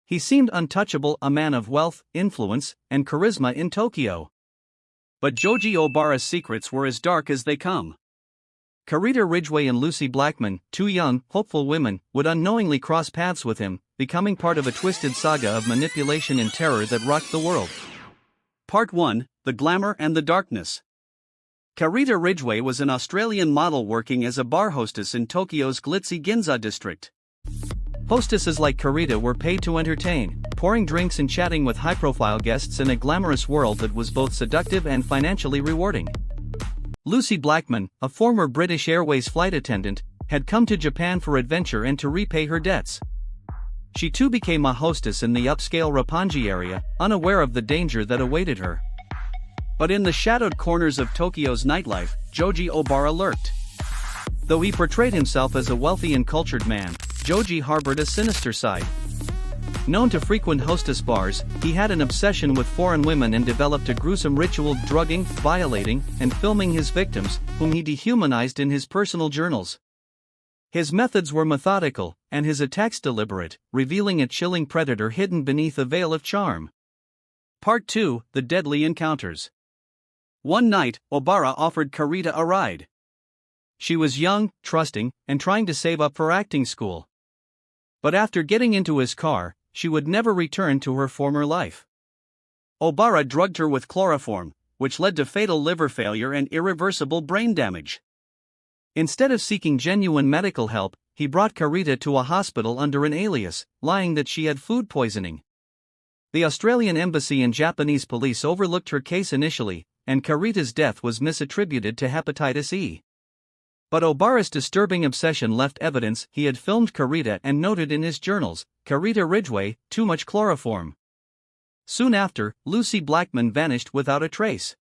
He seemed untouchable, a man of wealth, influence, and charisma in Tokyo. But Joji Obara's secrets were as dark as they come. Carita Ridgway and Lucie Blackman, two young, hopeful women, would unknowingly cross paths with him, becoming part of a twisted saga of manipulation and terror that rocked the world. Part 1: The Glamour and the Darkness. Carita Ridgway was an Australian model working as a bar hostess in Tokyo's glitzy Ginza district. Hostesses like Carita were paid to entertain, pouring drinks and chatting with high-profile guests in a glamorous world that was both seductive and financially rewarding. Lucie Blackman, a former British Airways flight attendant, had come to Japan for adventure and to repay her debts. She too became a hostess in the upscale Roppongi area, unaware of the danger that awaited her. But in the shadowed corners of Tokyo's nightlife, Joji Obara lurked. Though he portrayed himself as a wealthy and cultured man, Joji harbored a sinister side. Known to frequent hostess bars, he had an obsession with foreign women and developed a gruesome ritual drugging, violating, and filming his victims, whom he dehumanized in his personal journals. His methods were methodical, and his attacks deliberate, revealing a chilling predator hidden beneath a veil of charm. Part 2: The Deadly Encounters. One night, Obara offered Carita a ride. She was young, trusting, and trying to save up for acting school. But after getting into his car, she would never return to her former life. Obara drugged her with chloroform, which led to fatal liver failure and irreversible brain damage. Instead of seeking genuine medical help, he brought Carita to a hospital under an alias, lying that she had food poisoning. The Australian embassy and Japanese police overlooked her case initially, and Carita's death was misattributed to hepatitis E. But Obara's disturbing obsession left evidence. He had filmed Carita and noted in his journals, "Carita Ridgway, too much chloroform." Soon after, Lucie Blackman vanished without a trace.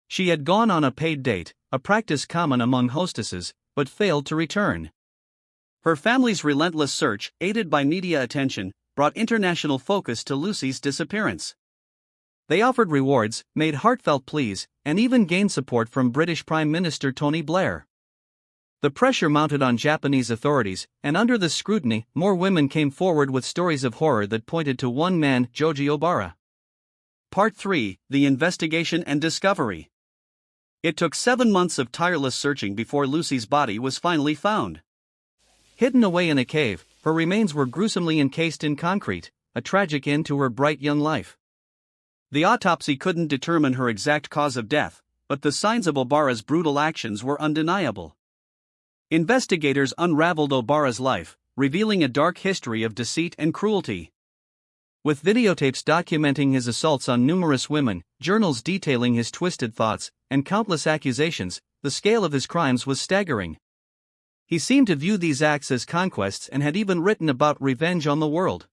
She had gone on a paid date, a practice common among hostesses, but failed to return. Her family's relentless search, aided by media attention, brought international focus to Lucie's disappearance. They offered rewards, made heartfelt pleas, and even gained support from British Prime Minister Tony Blair. The pressure mounted on Japanese authorities, and under the scrutiny, more women came forward with stories of horror that pointed to one man, Joji Obara. Part 3: The Investigation and Discovery. It took 7 months of tireless searching before Lucie's body was finally found. Hidden away in a cave, her remains were gruesomely encased in concrete, a tragic end to her bright young life. The autopsy couldn't determine her exact cause of death, but the signs of Obara's brutal actions were undeniable. Investigators unraveled Obara's life, revealing a dark history of deceit and cruelty. With videotapes documenting his assaults on numerous women, journals detailing his twisted thoughts, and countless accusations, the scale of his crimes was staggering. He seemed to view these acts as conquests and had even written about revenge on the world.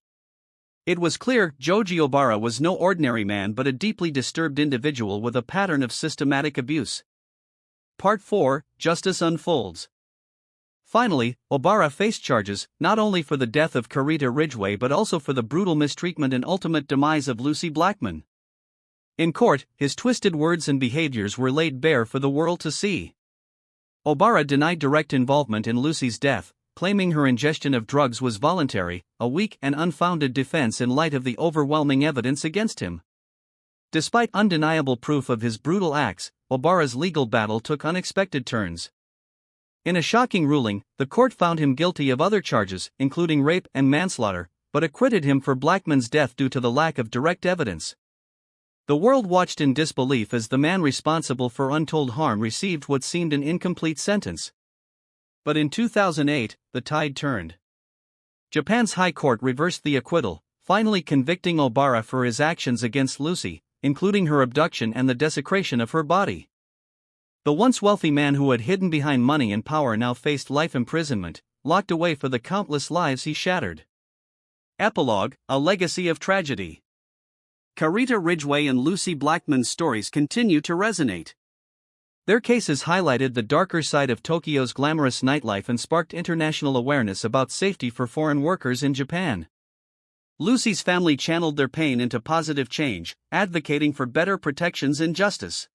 It was clear Joji Obara was no ordinary man but a deeply disturbed individual with a pattern of systematic abuse. Part 4: Justice Unfolds. Finally, Obara faced charges, not only for the death of Carita Ridgway but also for the brutal mistreatment and ultimate demise of Lucie Blackman. In court, his twisted words and behaviors were laid bare for the world to see. Obara denied direct involvement in Lucie's death, claiming her ingestion of drugs was voluntary, a weak and unfounded defense in light of the overwhelming evidence against him. Despite undeniable proof of his brutal acts, Obara's legal battle took unexpected turns. In a shocking ruling, the court found him guilty of other charges, including rape and manslaughter, but acquitted him for Blackman's death due to the lack of direct evidence. The world watched in disbelief as the man responsible for untold harm received what seemed an incomplete sentence. But in 2008, the tide turned. Japan's High Court reversed the acquittal, finally convicting Obara for his actions against Lucie, including her abduction and the desecration of her body. The once wealthy man who had hidden behind money and power now faced life imprisonment, locked away for the countless lives he shattered. Epilogue: A legacy of tragedy. Carita Ridgway and Lucie Blackman's stories continue to resonate. Their cases highlighted the darker side of Tokyo's glamorous nightlife and sparked international awareness about safety for foreign workers in Japan. Lucie's family channeled their pain into positive change, advocating for better protections and justice.